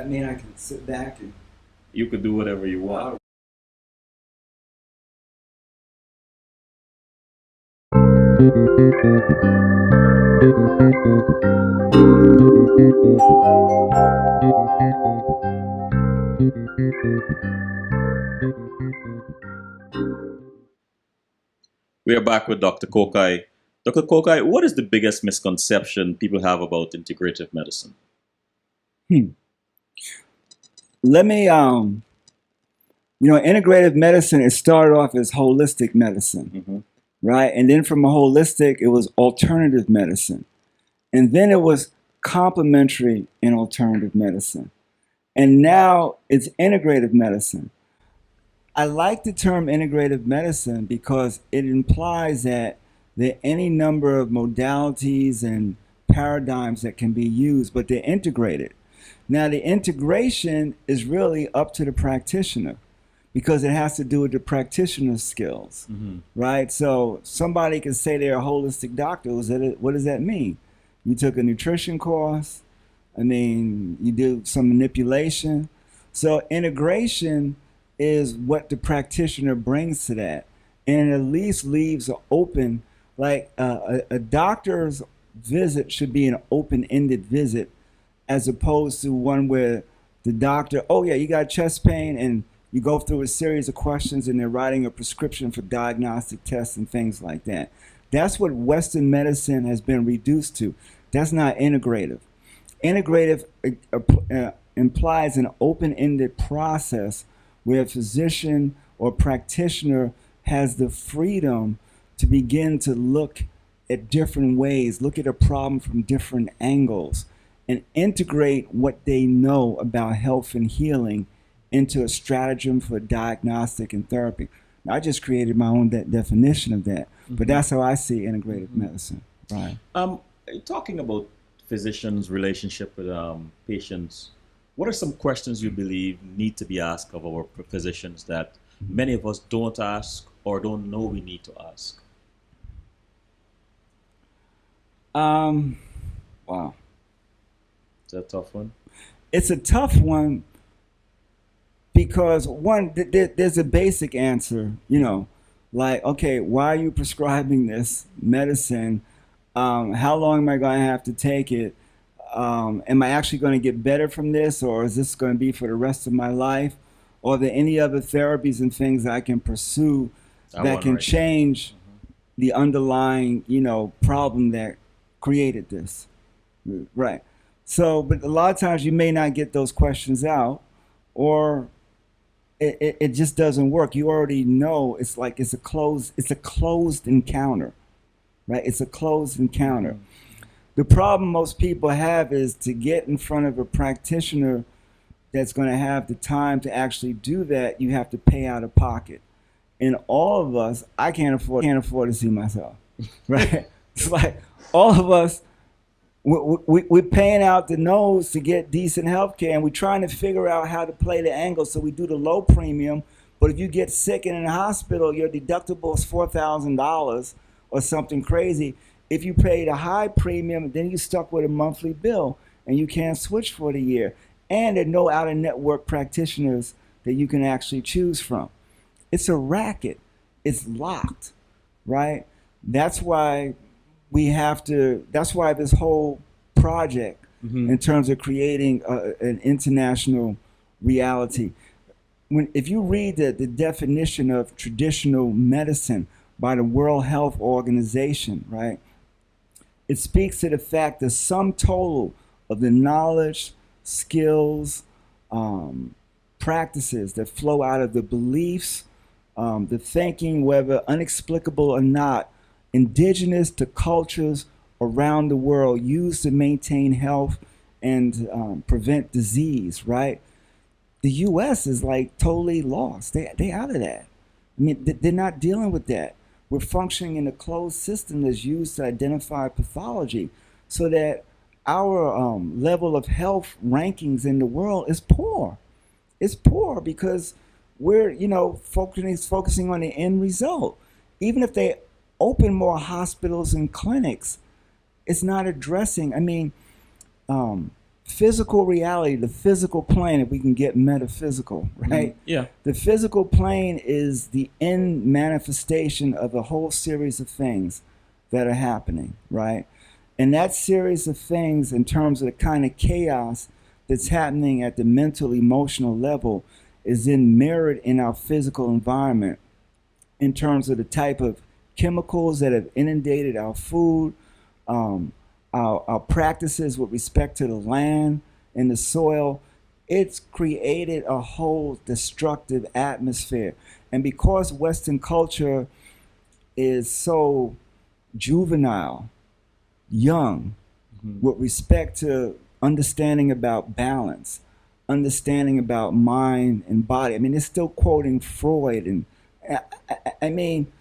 that mean I can sit back and... You could do whatever you want. We are back with Dr. Kokai. Dr. Kokai, what is the biggest misconception people have about integrative medicine? Let me, integrative medicine, it started off as holistic medicine, right? And then from a holistic, it was alternative medicine. And then it was complementary and alternative medicine. And now it's integrative medicine. I like the term integrative medicine because it implies that there are any number of modalities and paradigms that can be used, but they're integrated. Now, the integration is really up to the practitioner because it has to do with the practitioner's skills, right? So somebody can say they're a holistic doctor. What does that mean? You took a nutrition course. I mean, you do some manipulation. So integration is what the practitioner brings to that. And it at least leaves an open, like a doctor's visit should be an open-ended visit as opposed to one where the doctor, oh yeah, you got chest pain, and you go through a series of questions and they're writing a prescription for diagnostic tests and things like that. That's what Western medicine has been reduced to. That's not integrative. Integrative implies an open-ended process where a physician or practitioner has the freedom to begin to look at different ways, look at a problem from different angles, and integrate what they know about health and healing into a stratagem for diagnostic and therapy. Now, I just created my own definition of that, but that's how I see integrative medicine. Right. Talking about physicians' relationship with patients, what are some questions you believe need to be asked of our physicians that many of us don't ask or don't know we need to ask? Wow. Is that a tough one? It's a tough one because one, there's a basic answer, like, okay, why are you prescribing this medicine? How long am I going to have to take it? Am I actually going to get better from this, or is this going to be for the rest of my life? Or are there any other therapies and things that I can pursue that can change the underlying, problem that created this? Right. So, but a lot of times you may not get those questions out, or it just doesn't work. You already know it's a closed encounter, right? It's a closed encounter. The problem most people have is to get in front of a practitioner that's going to have the time to actually do that. You have to pay out of pocket, and all of us, I can't afford to see myself, right? It's like all of us. We're paying out the nose to get decent health care, and we're trying to figure out how to play the angle. So we do the low premium, but if you get sick and in the hospital, your deductible is $4,000 or something crazy. If you pay the high premium, then you're stuck with a monthly bill, and you can't switch for the year. And there are no out-of-network practitioners that you can actually choose from. It's a racket. It's locked, right? That's why that's why this whole project in terms of creating an international reality. If you read the definition of traditional medicine by the World Health Organization, right, it speaks to the fact the sum total of the knowledge, skills, practices that flow out of the beliefs, the thinking, whether inexplicable or not, indigenous to cultures around the world, used to maintain health and prevent disease, right? The U.S. is like totally lost. They out of that. I mean, they're not dealing with that. We're functioning in a closed system that's used to identify pathology, so that our level of health rankings in the world is poor. It's poor because we're, focusing on the end result. Even if they open more hospitals and clinics, it's not addressing. I mean, physical reality, the physical plane, if we can get metaphysical, right? Yeah. The physical plane is the end manifestation of a whole series of things that are happening, right? And that series of things, in terms of the kind of chaos that's happening at the mental, emotional level, is then mirrored in our physical environment in terms of the type of chemicals that have inundated our food, um, our practices with respect to the land and the soil. It's created a whole destructive atmosphere. And because Western culture is so juvenile, young, with respect to understanding about balance, understanding about mind and body. I mean, it's still quoting Freud, and I mean,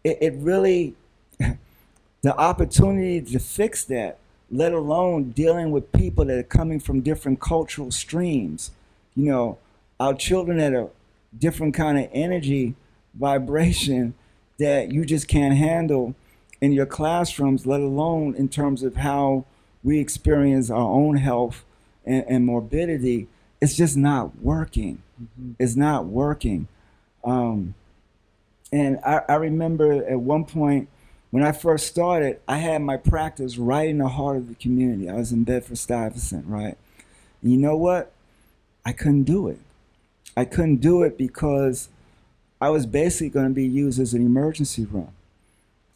it really, the opportunity to fix that, let alone dealing with people that are coming from different cultural streams. You know, our children that are different kind of energy vibration that you just can't handle in your classrooms, let alone in terms of how we experience our own health and morbidity. It's just not working. It's not working. Um, and I remember at one point when I first started, I had my practice right in the heart of the community. I was in Bedford-Stuyvesant, right? And you know what? I couldn't do it. I couldn't do it because I was basically going to be used as an emergency room,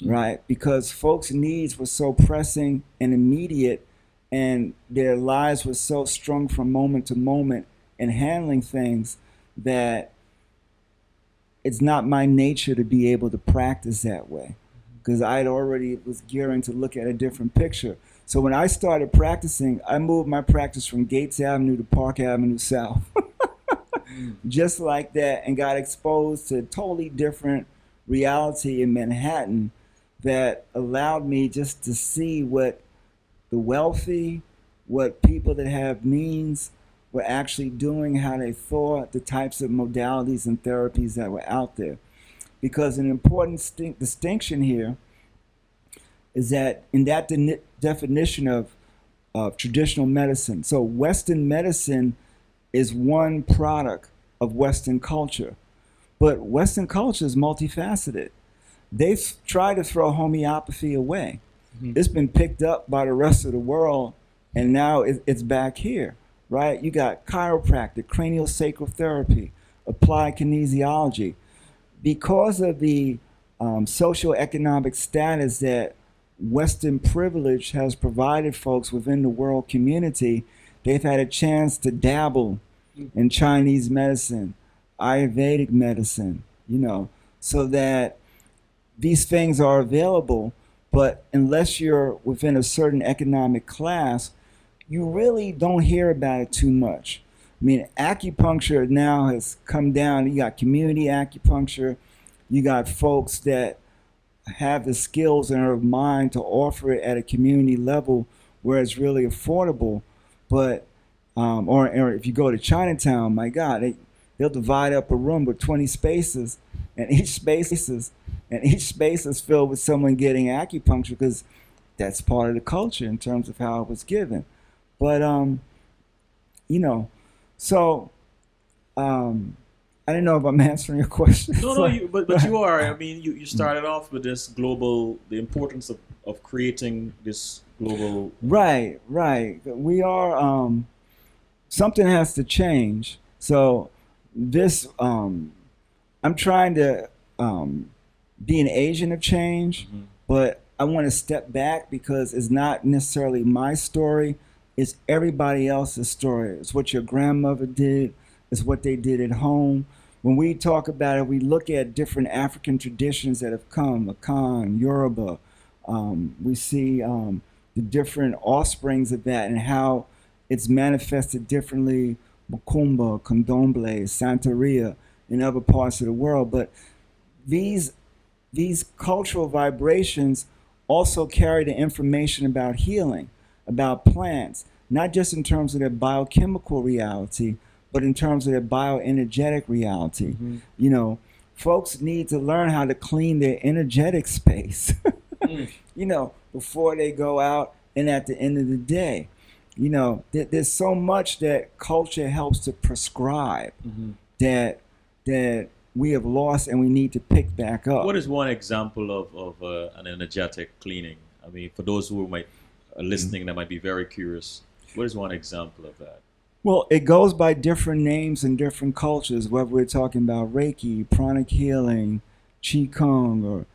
right? Because folks' needs were so pressing and immediate, and their lives were so strung from moment to moment in handling things that it's not my nature to be able to practice that way, because I'd already was gearing to look at a different picture. So when I started practicing, I moved my practice from Gates Avenue to Park Avenue South, just like that, and got exposed to a totally different reality in Manhattan that allowed me just to see what the wealthy, what people that have means were actually doing, how they thought, the types of modalities and therapies that were out there. Because an important distinction here is that in that definition of traditional medicine, so Western medicine is one product of Western culture, but Western culture is multifaceted. They've tried to throw homeopathy away. It's been picked up by the rest of the world, and now it's back here, right? You got chiropractic, craniosacral therapy, applied kinesiology. Because of the socioeconomic status that Western privilege has provided folks within the world community, they've had a chance to dabble in Chinese medicine, Ayurvedic medicine, you know, so that these things are available. But unless you're within a certain economic class, you really don't hear about it too much. I mean, acupuncture now has come down. You got community acupuncture. You got folks that have the skills and are of mind to offer it at a community level where it's really affordable. But, or if you go to Chinatown, my God, they'll divide up a room with 20 spaces, and each space is filled with someone getting acupuncture, because that's part of the culture in terms of how it was given. But, you know, so I don't know if I'm answering your question. No, but you are. I mean, you started off with this global, the importance of creating this global. Right. We are, something has to change. So this, I'm trying to be an agent of change, but I want to step back because it's not necessarily my story. It's everybody else's story. It's what your grandmother did. It's what they did at home. When we talk about it, we look at different African traditions that have come, Akan, Yoruba. We see the different offsprings of that and how it's manifested differently, Bukumba, Condomble, Santeria, in other parts of the world. But these cultural vibrations also carry the information about healing, about plants, not just in terms of their biochemical reality, but in terms of their bioenergetic reality. You know, folks need to learn how to clean their energetic space, you know, before they go out and at the end of the day. You know, there's so much that culture helps to prescribe that that we have lost and we need to pick back up. What is one example of an energetic cleaning? I mean, for those who might are listening, that might be very curious. What is one example of that? Well, it goes by different names in different cultures, whether we're talking about Reiki, pranic healing, Qigong, or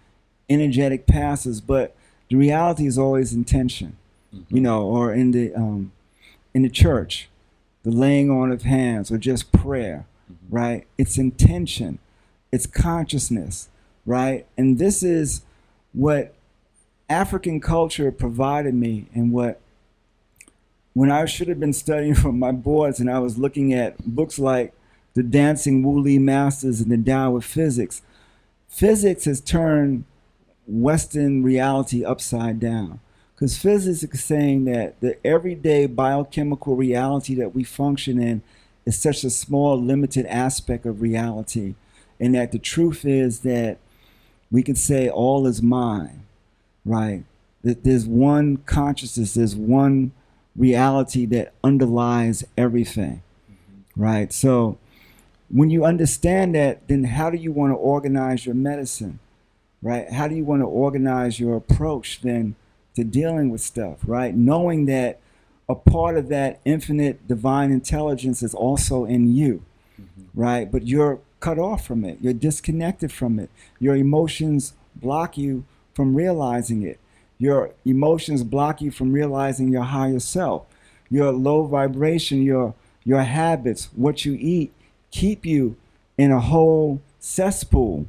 energetic passes. But the reality is always intention, you know, or in the church, the laying on of hands, or just prayer, right? It's intention, it's consciousness, right? And this is what African culture provided me, and what when I should have been studying for my boards and I was looking at books like The Dancing Wu Li Masters and The Tao of Physics, physics has turned Western reality upside down. Because physics is saying that the everyday biochemical reality that we function in is such a small, limited aspect of reality. And that the truth is that we could say all is mind, right? That there's one consciousness, there's one reality that underlies everything, right? So when you understand that, then how do you want to organize your medicine, right? How do you want to organize your approach then to dealing with stuff, right? Knowing that a part of that infinite divine intelligence is also in you, right? But you're cut off from it. You're disconnected from it. Your emotions block you from realizing it. Your emotions block you from realizing your higher self. Your low vibration, your habits, what you eat, keep you in a whole cesspool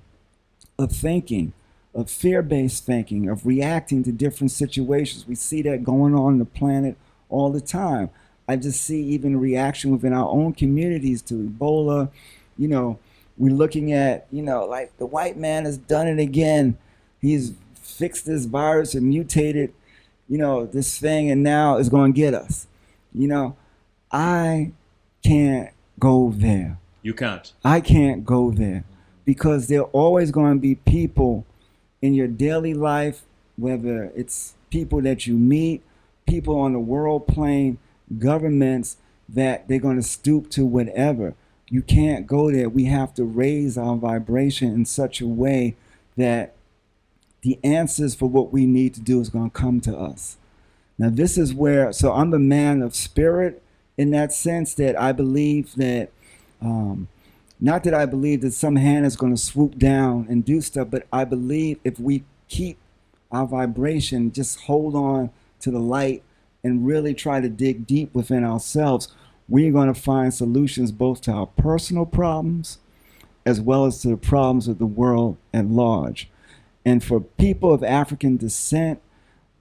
of thinking, of fear-based thinking, of reacting to different situations. We see that going on the planet all the time. I just see even reaction within our own communities to Ebola. You know, we're looking at, you know, like the white man has done it again. He's fixed this virus and mutated, you know, this thing, and now it's going to get us. You know, I can't go there. You can't. I can't go there because there are always going to be people in your daily life, whether it's people that you meet, people on the world plane, governments, that they're going to stoop to whatever. You can't go there. We have to raise our vibration in such a way that the answers for what we need to do is going to come to us. Now, this is where, so I'm a man of spirit in that sense, that I believe that, not that I believe that some hand is going to swoop down and do stuff, but I believe if we keep our vibration, just hold on to the light and really try to dig deep within ourselves, we're going to find solutions both to our personal problems as well as to the problems of the world at large. And for people of African descent,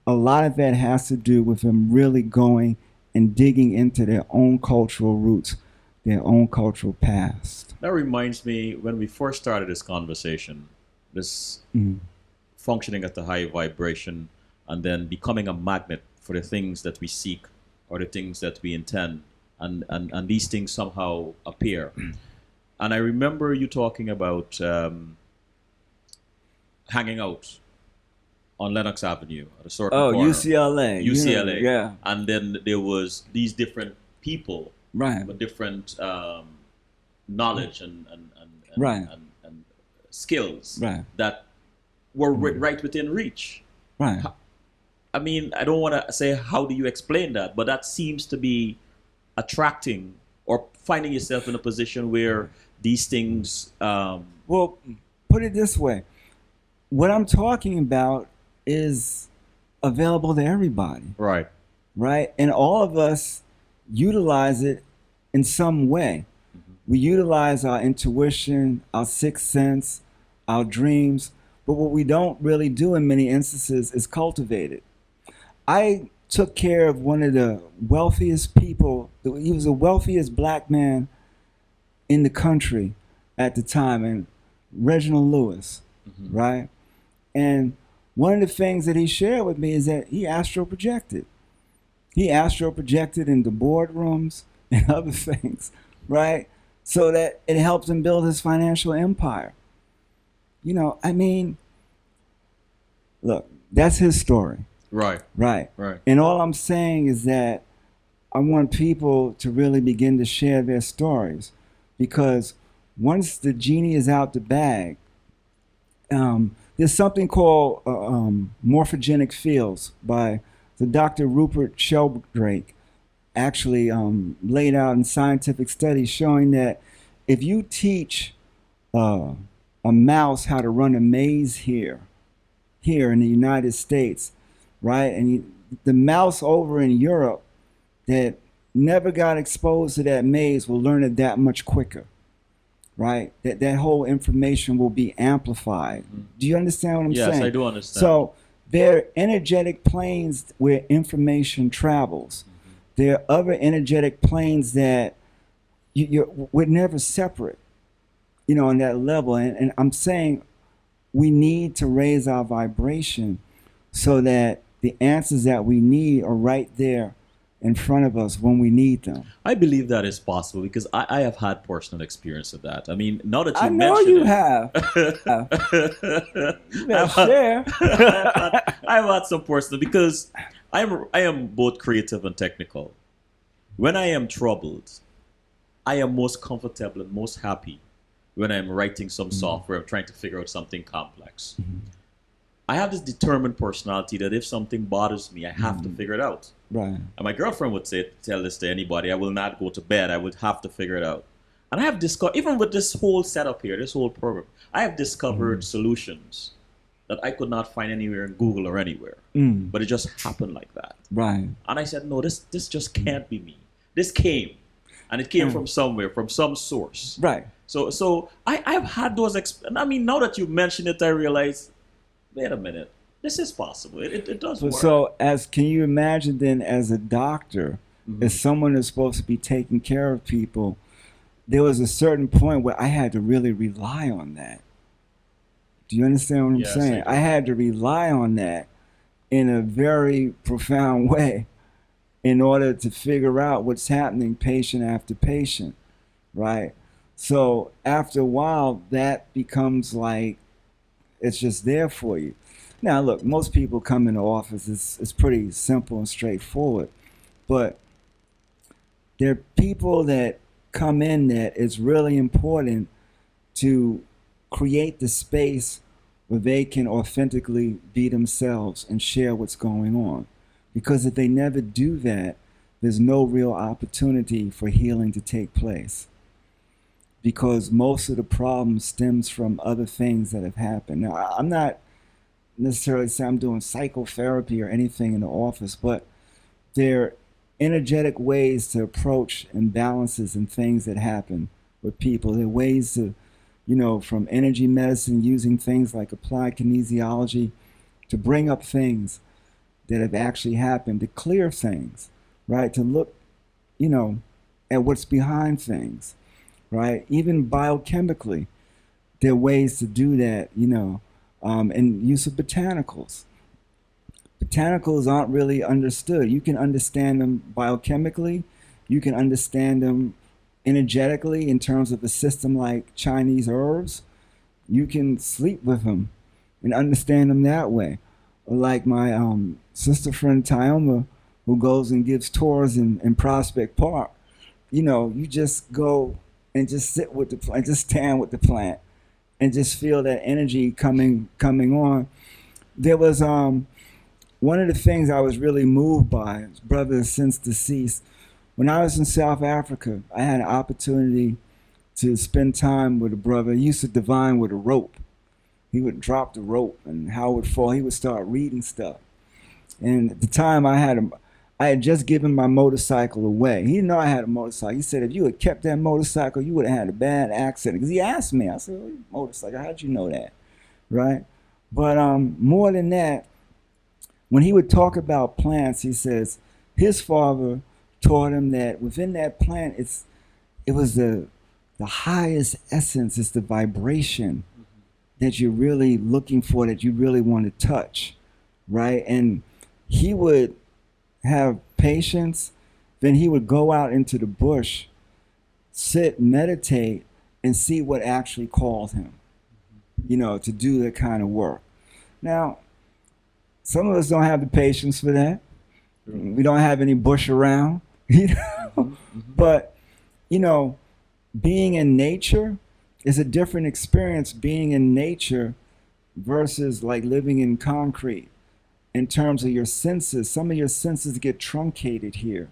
a lot of that has to do with them really going and digging into their own cultural roots, their own cultural past. That reminds me, when we first started this conversation, this functioning at the high vibration and then becoming a magnet for the things that we seek or the things that we intend, and these things somehow appear. And I remember you talking about hanging out on Lenox Avenue at a certain corner. UCLA. UCLA. Yeah. And then there was these different people, right, with different knowledge and right, and skills, right, that were right within reach. Right. I mean, I don't want to say how do you explain that, but that seems to be attracting or finding yourself in a position where these things. Well, put it this way: what I'm talking about is available to everybody. Right. Right, and all of us utilize it in some way. We utilize our intuition, our sixth sense, our dreams, but what we don't really do in many instances is cultivate it. I took care of one of the wealthiest people. He was the wealthiest black man in the country at the time, and Reginald Lewis, right? And one of the things that he shared with me is that he astral projected. He astral projected into boardrooms and other things, right? So that it helped him build his financial empire. You know, I mean, look, that's his story. Right. Right. Right. And all I'm saying is that I want people to really begin to share their stories, because once the genie is out the bag, there's something called morphogenic fields by the Dr. Rupert Sheldrake, actually laid out in scientific studies showing that if you teach uh, a mouse how to run a maze here in the United States, right, and the mouse over in Europe that never got exposed to that maze will learn it that much quicker, right? That whole information will be amplified. Do you understand what I'm Yes, saying? I do understand. So there are energetic planes where information travels. There are other energetic planes that we're never separate, on that level. And I'm saying we need to raise our vibration so that the answers that we need are right there in front of us when we need them. I believe that is possible because I have had personal experience of that. I mean, now that you I know mention you it, have. You better share. I've had some personal because I am both creative and technical. When I am troubled, I am most comfortable and most happy when I'm writing some software, I'm trying to figure out something complex. I have this determined personality that if something bothers me, I have to figure it out. Right. And my girlfriend would tell this to anybody, I will not go to bed, I would have to figure it out. And I have discovered, even with this whole setup here, this whole program, I have discovered solutions that I could not find anywhere in Google or anywhere. But it just happened like that. Right. And I said, no, this just can't be me. This came. And it came from somewhere, from some source. Right. So I've had those, I mean, now that you mention it, I realize, wait a minute, this is possible. It does work. So can you imagine then as a doctor, as someone who's supposed to be taking care of people, there was a certain point where I had to really rely on that. Do you understand what I'm Yes, saying? I do. I had to rely on that in a very profound way in order to figure out what's happening patient after patient, right? So after a while, that becomes like it's just there for you. Now, look, most people come into office, it's pretty simple and straightforward, but there are people that come in that it's really important to create the space where they can authentically be themselves and share what's going on. Because if they never do that, there's no real opportunity for healing to take place. Because most of the problem stems from other things that have happened. Now, I'm not necessarily saying I'm doing psychotherapy or anything in the office, but there are energetic ways to approach imbalances and things that happen with people. There are ways to, from energy medicine, using things like applied kinesiology to bring up things that have actually happened, to clear things, right? To look, at what's behind things, right? Even biochemically, there are ways to do that, and use of botanicals. Botanicals aren't really understood. You can understand them biochemically, you can understand them energetically in terms of a system like Chinese herbs. You can sleep with them and understand them that way. Like my sister friend Tyoma, who goes and gives tours in Prospect Park. You just go and just sit with the plant, just stand with the plant, and just feel that energy coming on. There was one of the things I was really moved by. His brother is since deceased. When I was in South Africa, I had an opportunity to spend time with a brother. He used to divine with a rope. He would drop the rope, and how it would fall. He would start reading stuff. And at the time, I had just given my motorcycle away. He didn't know I had a motorcycle. He said, if you had kept that motorcycle, you would have had a bad accident. Because he asked me, I said, oh, motorcycle, how'd you know that? Right? But more than that, when he would talk about plants, he says his father taught him that within that plant, it was the highest essence, it's the vibration that you're really looking for, that you really want to touch, right? And he would have patience, then he would go out into the bush, sit, meditate, and see what actually called him, to do that kind of work. Now, some of us don't have the patience for that. We don't have any bush around. You know? But, you know, being in nature is a different experience being in nature versus like living in concrete in terms of your senses. Some of your senses get truncated here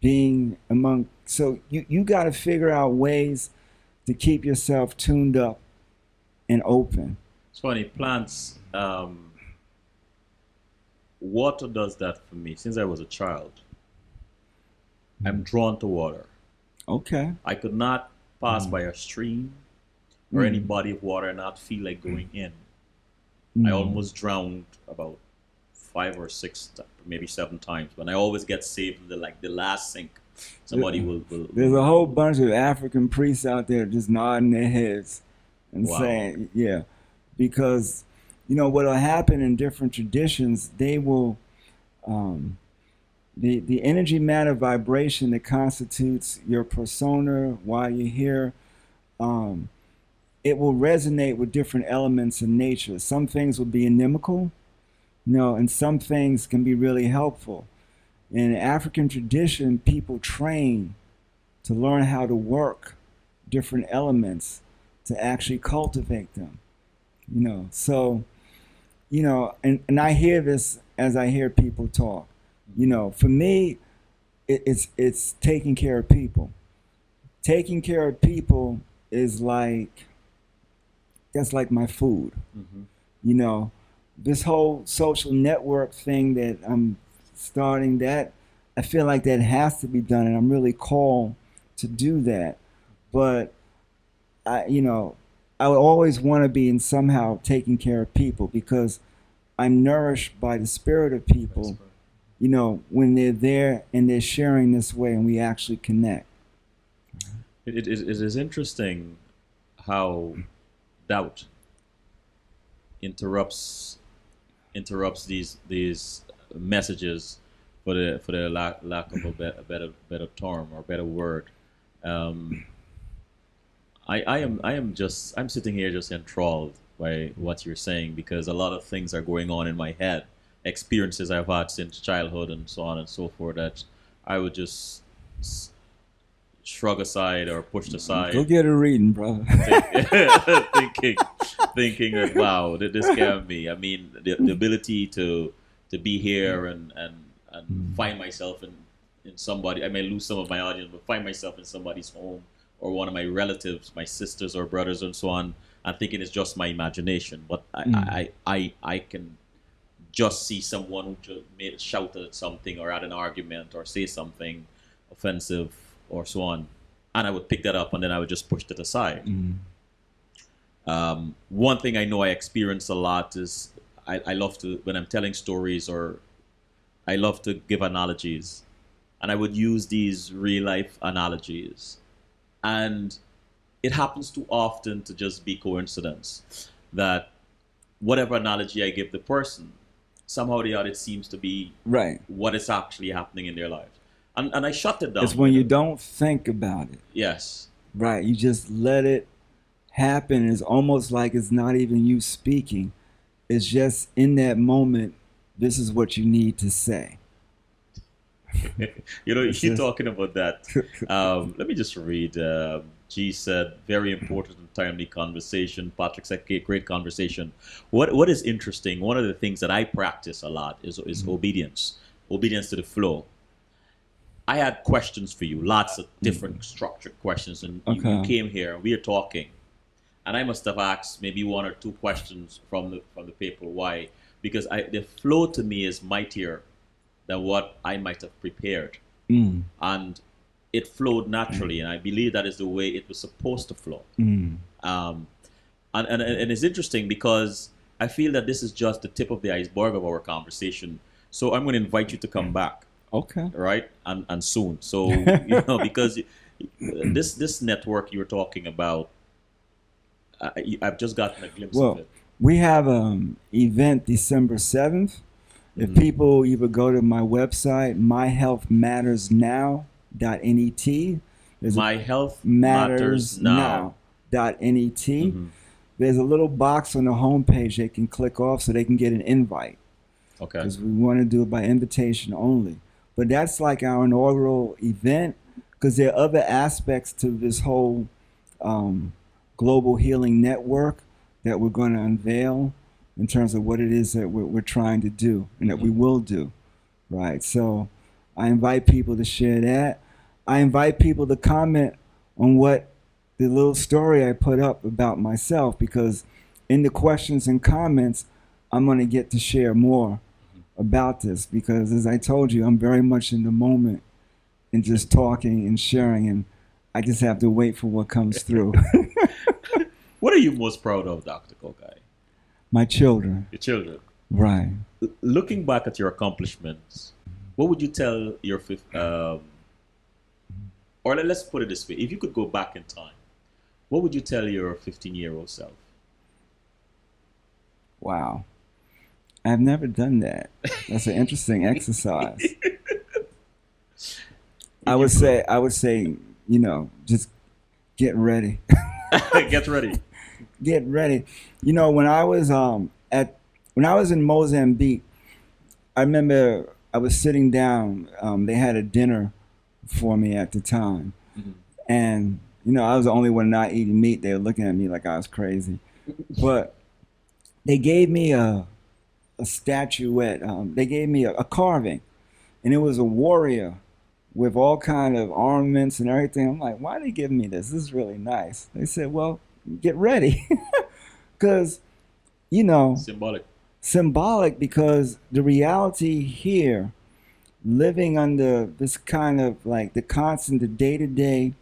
being among. So you got to figure out ways to keep yourself tuned up and open. It's funny, plants, water does that for me. Since I was a child, I'm drawn to water. Okay. I could not pass by a stream or any body of water and not feel like going in. I almost drowned about 5 or 6, maybe 7 times, but I always get saved in the last sink. Somebody will There's a whole bunch of African priests out there just nodding their heads and Wow. saying, yeah, because, you know, what will happen in different traditions, they will, the energy matter vibration that constitutes your persona while you're here, it will resonate with different elements in nature. Some things will be inimical, you know, and some things can be really helpful. In African tradition, people train to learn how to work different elements to actually cultivate them, you know. So, you know, and I hear this as I hear people talk. You know, for me, it's taking care of people. Taking care of people is like, that's like my food. You know, this whole social network thing that I'm starting, that I feel like that has to be done, and I'm really called to do that. But you know, I would always want to be in somehow taking care of people because I'm nourished by the spirit of people. You know, when they're there and they're sharing this way, and we actually connect. It is interesting how doubt interrupts these messages, for the lack of a better term or better word. I'm sitting here just enthralled by what you're saying, because a lot of things are going on in my head, experiences I've had since childhood and so on and so forth, that I would just shrug aside or pushed aside. Go get a reading, brother. thinking that, wow, this can't be. I mean, the ability to be here and find myself in somebody. I may lose some of my audience, but find myself in somebody's home or one of my relatives, my sisters or brothers and so on. I'm thinking it's just my imagination, but I can just see someone who just made shouted at something or had an argument or say something offensive or so on, and I would pick that up and then I would just push it aside. One thing I know I experience a lot is I love to, when I'm telling stories, or I love to give analogies, and I would use these real life analogies, and it happens too often to just be coincidence that whatever analogy I give the person, somehow or the other, it seems to be Right. what is actually happening in their lives. And I shut it down. It's when you don't think about it. Yes. Right. You just let it happen. It's almost like it's not even you speaking. It's just in that moment, this is what you need to say. You know, It's you're just- talking about that. Let me just read. G said, very important and timely conversation. Patrick said, great conversation. What is interesting, one of the things that I practice a lot is obedience to the flow. I had questions for you, lots of different structured questions, and you came here and we are talking, and I must have asked maybe 1 or 2 questions from the paper. Why? Because the flow to me is mightier than what I might have prepared, and it flowed naturally, and I believe that is the way it was supposed to flow. And it's interesting because I feel that this is just the tip of the iceberg of our conversation. So I'm going to invite you to come back. Okay. Right, and soon. So because this network you were talking about, I've just gotten a glimpse of it. We have an event December 7th. If people either go to my website, myhealthmattersnow.net, there's myhealthmattersnow.net. There's a little box on the homepage they can click off so they can get an invite. Okay. Because we want to do it by invitation only. but that's like our inaugural event because there are other aspects to this whole um, global healing network that we're going to unveil in terms of what it is that we're trying to do and that we will do, right? So I invite people to share that. I invite people to comment on what the little story I put up about myself, because in the questions and comments, I'm going to get to share more about this, because as I told you, I'm very much in the moment and just talking and sharing, and I just have to wait for what comes through. What are you most proud of, Dr. Kokai? My children. Your children. Right. Looking back at your accomplishments, what would you tell your or let's put it this way: if you could go back in time, what would you tell your 15-year-old self? Wow. I've never done that. That's an interesting exercise. I would say, just get ready. Get ready. Get ready. When I was when I was in Mozambique, I remember I was sitting down. They had a dinner for me at the time, and I was the only one not eating meat. They were looking at me like I was crazy, but they gave me a statuette. They gave me a carving, and it was a warrior with all kind of armaments and everything. I'm like, why are they giving me this? This is really nice. They said, well, get ready, because symbolic, because the reality here, living under this kind of like the constant, the day-to-day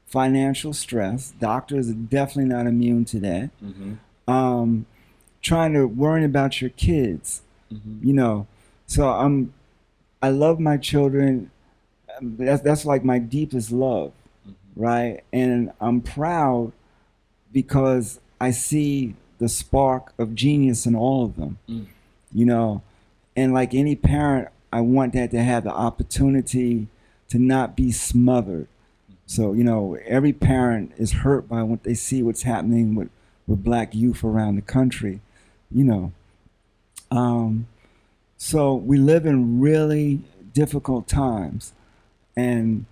financial stress. Doctors are definitely not immune to that. Trying to worry about your kids, so I love my children. That's like my deepest love, right? And I'm proud because I see the spark of genius in all of them, and like any parent, I want that to have the opportunity to not be smothered. So every parent is hurt by what they see, what's happening with black youth around the country, so we live in really difficult times, and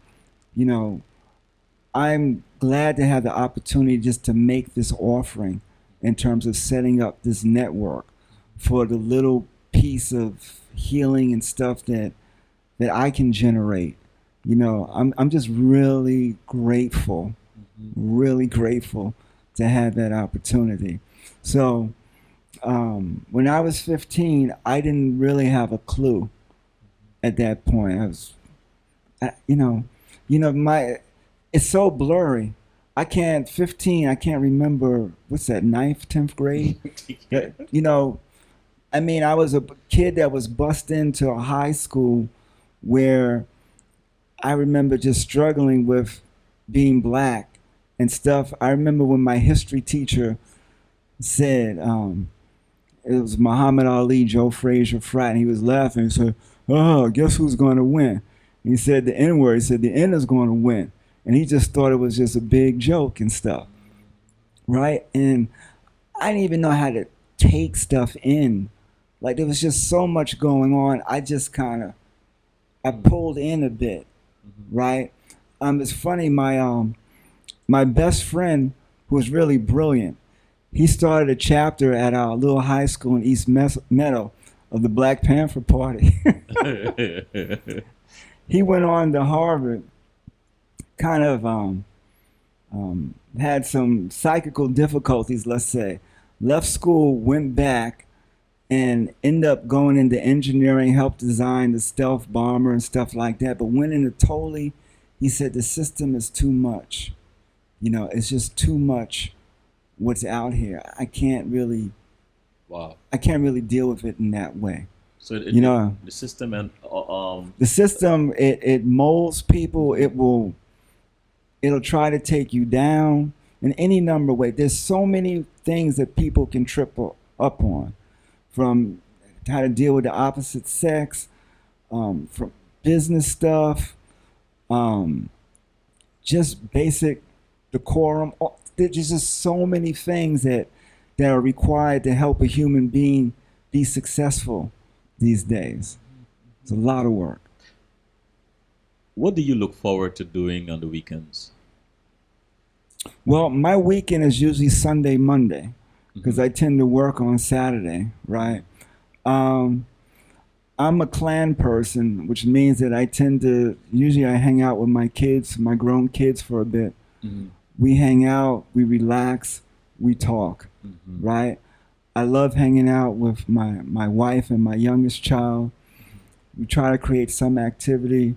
I'm glad to have the opportunity just to make this offering in terms of setting up this network for the little piece of healing and stuff that I can generate. I'm just really grateful to have that opportunity. So when I was 15, I didn't really have a clue at that point. It's so blurry. I can't remember, what's that, 9th, 10th grade? I was a kid that was bussed into a high school where I remember just struggling with being black and stuff. I remember when my history teacher said, it was Muhammad Ali, Joe Frazier frat, and he was laughing. He said, oh, guess who's going to win? And he said the N-word. He said the N is going to win. And he just thought it was just a big joke and stuff, right? And I didn't even know how to take stuff in. Like, there was just so much going on. I just I pulled in a bit, right? It's funny, my best friend, who was really brilliant, he started a chapter at our little high school in East Meadow of the Black Panther Party. He went on to Harvard, kind of had some psychical difficulties, let's say. Left school, went back, and ended up going into engineering, helped design the stealth bomber and stuff like that. But went into totally, he said, the system is too much. It's just too much what's out here. I can't really deal with it in that way. So the system and the system, it molds people. It'll try to take you down in any number of ways. There's so many things that people can trip up on, from how to deal with the opposite sex, from business stuff, just basic decorum. There's just so many things that are required to help a human being be successful these days. It's a lot of work. What do you look forward to doing on the weekends? Well, my weekend is usually Sunday, Monday, because Mhm. I tend to work on Saturday, right? Um, I'm a clan person, which means that I tend to usually I hang out with my kids, my grown kids for a bit. Mhm. We hang out, we relax, we talk, Mhm. right? I love hanging out with my wife and my youngest child. We try to create some activity,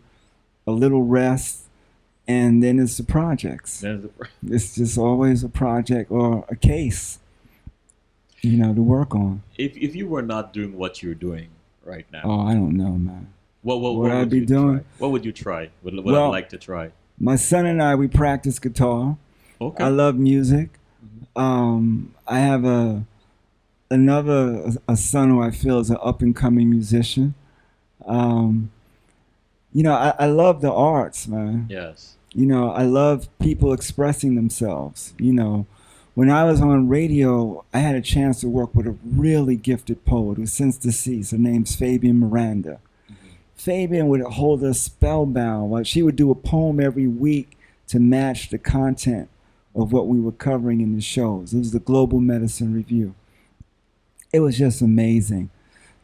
a little rest, and then it's the projects. There's the- It's just always a project or a case, to work on. If you were not doing what you're doing right now, Oh, I don't know, man. What what I'd would be you doing? try? What would you try? Would I'd Well, like to try? my son and I, we practice guitar. I Okay. love music. Mhm. I have a son who I feel is an up and coming musician. Um, I love the arts, man. Yes. I love people expressing themselves. When I was on radio, I had a chance to work with a really gifted poet who's since deceased. Her name's Fabian Miranda. Mhm. Fabian would hold us spellbound. Like she would do a poem every week to match the content of what we were covering in the shows. It was the Global Medicine Review. It was just amazing.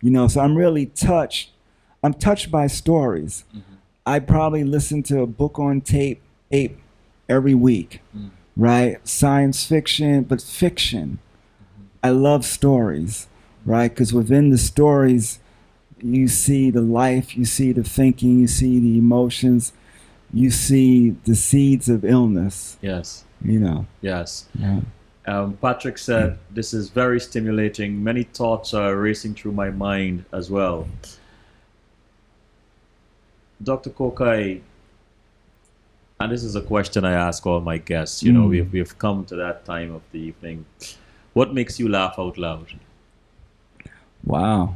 So I'm really touched. I'm touched by stories. Mhm. I probably listen to a book on tape every week, Mhm. right? Science fiction, but fiction. I love stories, right? Because within the stories, you see the life, you see the thinking, you see the emotions, you see the seeds of illness, Yes. you know. Yes. Yeah. Patrick said, "This is very stimulating. Many thoughts are racing through my mind as well." Dr. Kokai, and this is a question I ask all my guests. We've come to that time of the evening. What makes you laugh out loud? Wow.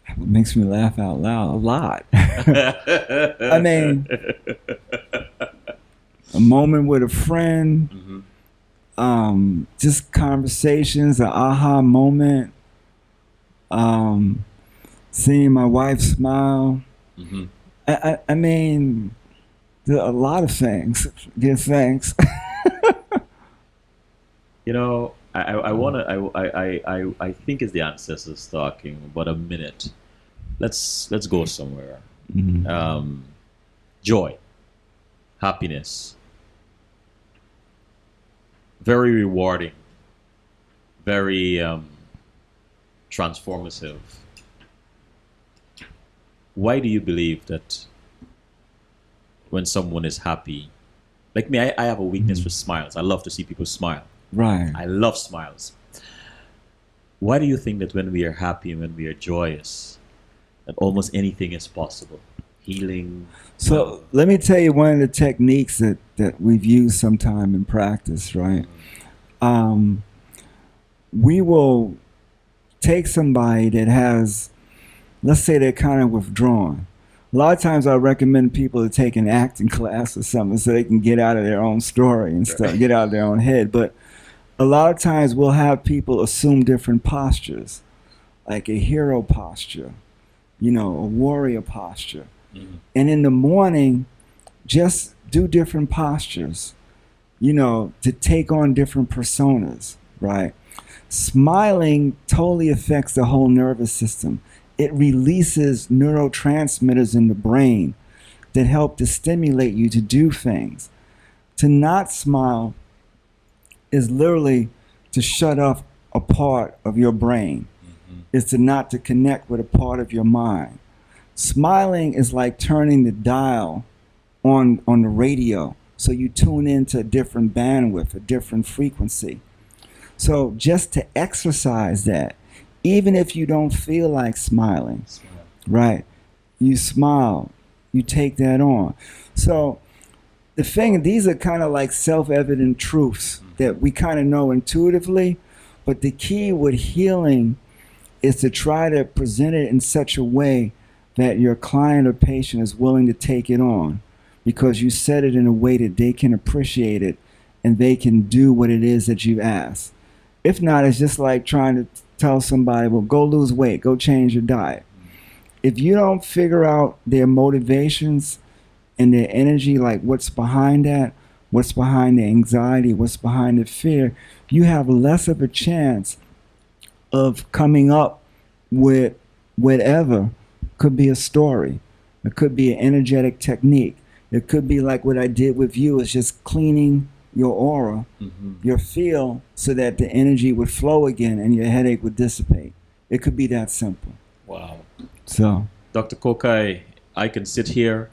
It makes me laugh out loud a lot. I mean, a moment with a friend, Mhm. just conversations, an aha moment, um, seeing my wife smile. Mhm. I mean, there are a lot of things. Give thanks. I wanna I think it's the ancestors talking, but a minute. Let's go somewhere. Mhm. Joy, happiness, very rewarding, very transformative. Why do you believe that when someone is happy, like me, I have a weakness for smiles. I love to see people smile. Right. I love smiles. Why do you think that when we are happy and when we are joyous, that almost anything is possible? Healing. So let me tell you one of the techniques that we've used sometime in practice, right? Um, we will take somebody that has, let's say they're kind of withdrawn. A lot of times I recommend people to take an acting class or something so they can get out of their own story and stuff, Right. get out of their own head. But a lot of times we'll have people assume different postures, like a hero posture, a warrior posture. Mhm. And in the morning, just do different postures, to take on different personas, right? Smiling totally affects the whole nervous system. It releases neurotransmitters in the brain that help to stimulate you to do things. To not smile is literally to shut off a part of your brain. Mhm. Is to not to connect with a part of your mind. Smiling is like turning the dial on the radio so you tune into a different bandwidth, a different frequency. So just to exercise that, even if you don't feel like smiling, Smile. right? You smile, you take that on. So the thing, these are kind of like self-evident truths that we kind of know intuitively, but the key with healing is to try to present it in such a way that your client or patient is willing to take it on because you said it in a way that they can appreciate it and they can do what it is that you asked. If not, it's just like trying to tell somebody, well, go lose weight, go change your diet. if you don't figure out their motivations and their energy, like what's behind that, what's behind the anxiety, what's behind the fear, you have less of a chance of coming up with whatever. Could be a story, it could be an energetic technique, it could be like what I did with you, is just cleaning your aura, your feel, so that the energy would flow again and your headache would dissipate. It could be that simple. Wow. So Dr. Kokai, I can sit here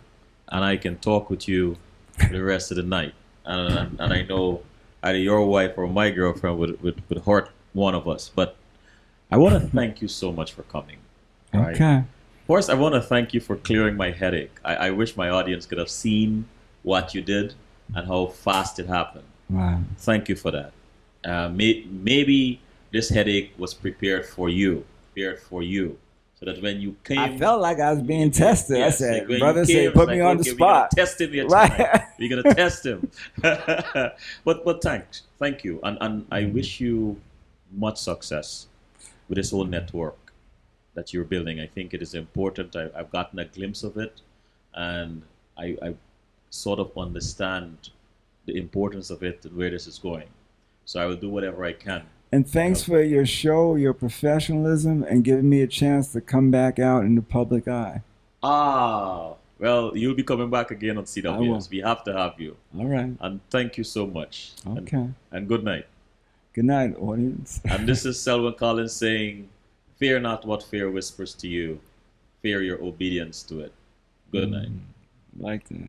and I can talk with you for the rest of the night. And I know either your wife or my girlfriend would hurt one of us. But I want to thank you so much for coming. Right? okay. First, I want to thank you for clearing my headache. I wish my audience could have seen what you did and how fast it happened. Wow. Thank you for that. Maybe this headache was prepared for you, so that when you came, I felt like I was being tested. yes, I said, when brother you came, said, it's put like, me on the okay, spot. We're gonna test him here Right. tonight. We're gonna test him. But thank you, and I wish you much success with this whole network that you're building. I think it is important. I've gotten a glimpse of it, and I sort of understand the importance of it and where this is going. So I will do whatever I can. And thanks for your show, your professionalism, and giving me a chance to come back out in the public eye. Ah, well, you'll be coming back again on I CWS. will. We have to have you. All right. And thank you so much. Okay. And good night. Good night, audience. And this is Selwyn Collins saying, fear not what fear whispers to you. Fear your obedience to it. Good night. Like that.